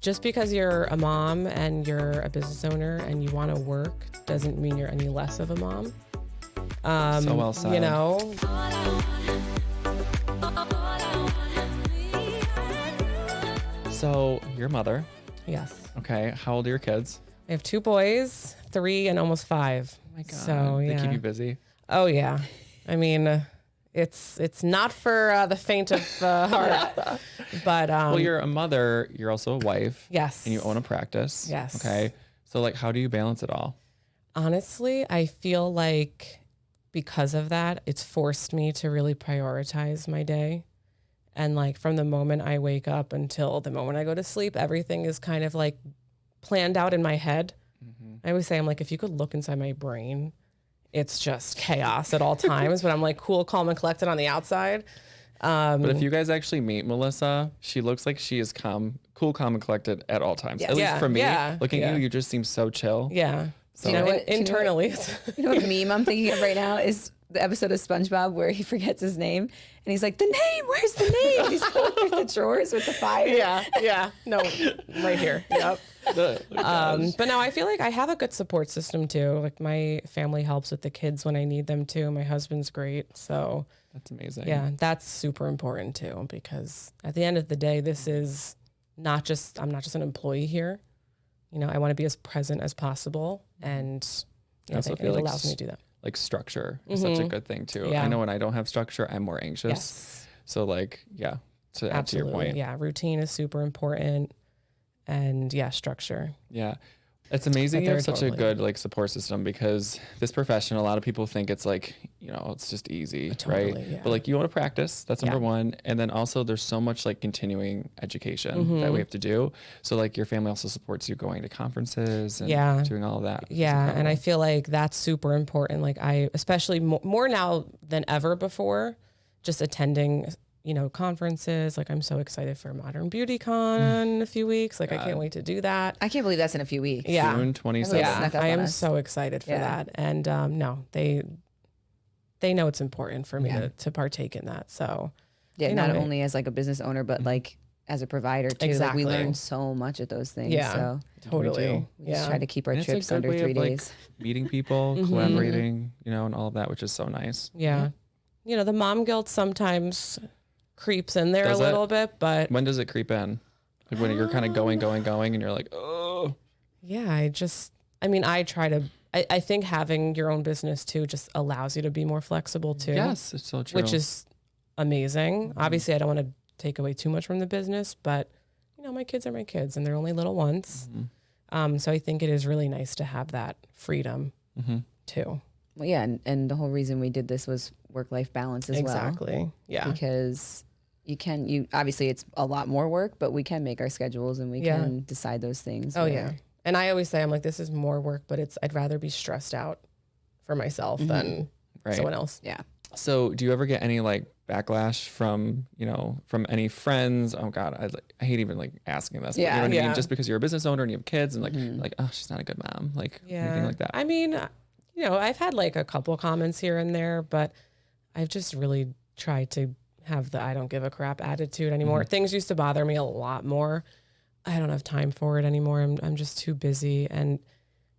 just because you're a mom and you're a business owner and you want to work doesn't mean you're any less of a mom. So well said. You know? So you're a mother. Yes. Okay. How old are your kids? I have 2 boys, 3 and almost 5. Oh my God. So, yeah. They keep you busy? Oh, yeah. I mean, it's not for the faint of heart. But well, you're a mother. You're also a wife. Yes. And you own a practice. Yes. Okay. So like, how do you balance it all? Honestly, I feel like because of that, it's forced me to really prioritize my day. And like from the moment I wake up until the moment I go to sleep, everything is kind of like planned out in my head. Mm-hmm. I always say, I'm like, if you could look inside my brain, it's just chaos at all times, but I'm like cool, calm, and collected on the outside. But if you guys actually meet Melissa, she looks like she is cool, calm, and collected at all times. Yes. At least for me, looking at Yeah. you just seem so chill. Yeah. So, you know, what- internally. You know what meme I'm thinking of right now is the episode of SpongeBob where he forgets his name and he's like, the name, where's the name? And he's going through the drawers with the fire. Yeah. No, right here. Yep. But no, I feel like I have a good support system too. Like my family helps with the kids when I need them to. My husband's great. So that's amazing. yeah, that's super important too, because at the end of the day, this is I'm not just an employee here. You know, I want to be as present as possible. And I also feel it like allows me to do that. Like structure is such a good thing too. Yeah. I know when I don't have structure, I'm more anxious. Yes. So like, yeah, to add to Absolutely. your point. Yeah. Routine is super important. And yeah, structure. Yeah. It's amazing But you have they're such a totally- good like support system, because this profession, a lot of people think it's like, you know, it's just easy, Totally, right? yeah. But like you want to practice, that's number Yeah. one. And then also there's so much like continuing education that we have to do. So like your family also supports you going to conferences and doing all of that. It's Yeah. And incredible. I feel like that's super important. Like I, especially more now than ever before, just attending, you know, conferences. Like I'm so excited for Modern Beauty Con in a few weeks. Like I can't wait to do that. I can't believe that's in a few weeks. Yeah. June 27th. Yeah. Yeah, snuck up I on am us. so excited for Yeah. that. And no, they know it's important for me to partake in that. So Yeah, you not know, only as like a business owner, but like as a provider too. Exactly. Like we learn so much at those things. yeah, So totally. we just try to keep our And it's a trips good under way 3 of, like, days. meeting people, collaborating, you know, and all of that, which is so nice. Yeah. You know, the mom guilt sometimes creeps in there Does a it? little bit, but When does it creep in? Like when you're kind of going, and you're like, oh. yeah, I think having your own business too just allows you to be more flexible too. Yes, it's so true. Which is amazing. Obviously, I don't want to take away too much from the business, but you know, my kids are my kids and they're only little ones. So I think it is really nice to have that freedom too. Well, yeah, and the whole reason we did this was work-life balance as well. Exactly. Yeah. Because you obviously it's a lot more work, but we can make our schedules and we can decide those things. Oh where- yeah. And I always say, I'm like, this is more work, but I'd rather be stressed out for myself than Right. someone else. Yeah. So do you ever get any like backlash from any friends? Oh God, I hate even like asking this. But you know what I mean? Just because you're a business owner and you have kids and like, oh, she's not a good mom. Like anything like that. I mean, you know, I've had like a couple comments here and there, but I've just really tried to have the I don't give a crap attitude anymore. Things used to bother me a lot more. I don't have time for it anymore. I'm just too busy. And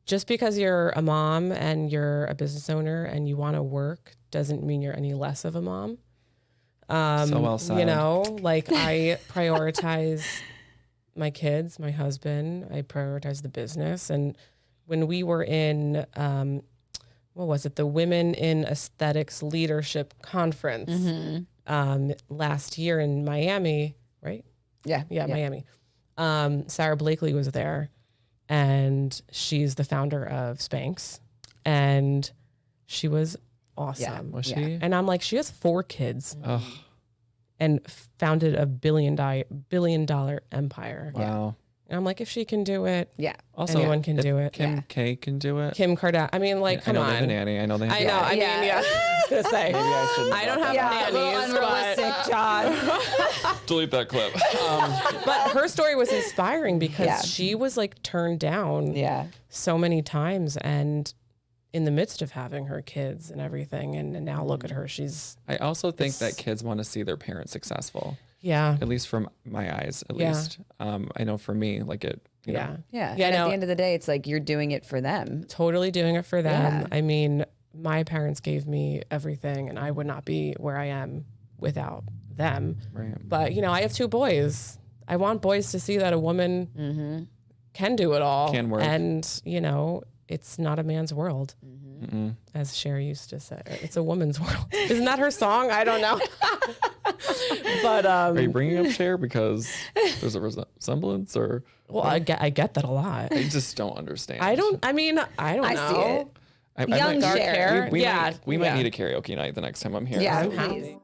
just because you're a mom and you're a business owner and you want to work doesn't mean you're any less of a mom. So well said. You know, like I prioritize my kids, my husband, I prioritize the business. And when we were in, what was it? The Women in Aesthetics Leadership Conference last year in Miami, right? Yeah. Yeah, Miami. Sarah Blakely was there, and she's the founder of Spanx, and she was awesome. Was she? And I'm like, she has 4 kids and founded a billion dollar empire. Wow. And I'm like, if she can do it, Yeah. Also, anyone can if do it. Kim K can do it. Kim Kardashian. I mean, like, I come know they have a on. nanny. I know they have I know. I mean, yeah. I was gonna say, I shouldn't I don't have Yeah, a little nannies, unrealistic, John. delete that clip. but her story was inspiring because Yeah. she was like turned down Yeah. so many times, and in the midst of having her kids and everything, and now look at her. She's I also think that kids want to see their parents successful. Yeah. At least from my eyes, at least. I know for me, like it, you know. Yeah. And at the end of the day, it's like you're doing it for them. Totally doing it for them. Yeah. I mean, my parents gave me everything and I would not be where I am without them. Right. But, you know, I have 2 boys. I want boys to see that a woman can do it all. Can work. And, you know, it's not a man's world, as Cher used to say. It's a woman's world. Isn't that her song? I don't know. But are you bringing up Cher because there's a resemblance, or? Well, I get that a lot. I just don't understand. I don't know. See it. I Young Cher. We might need a karaoke night the next time I'm here. Yeah, please.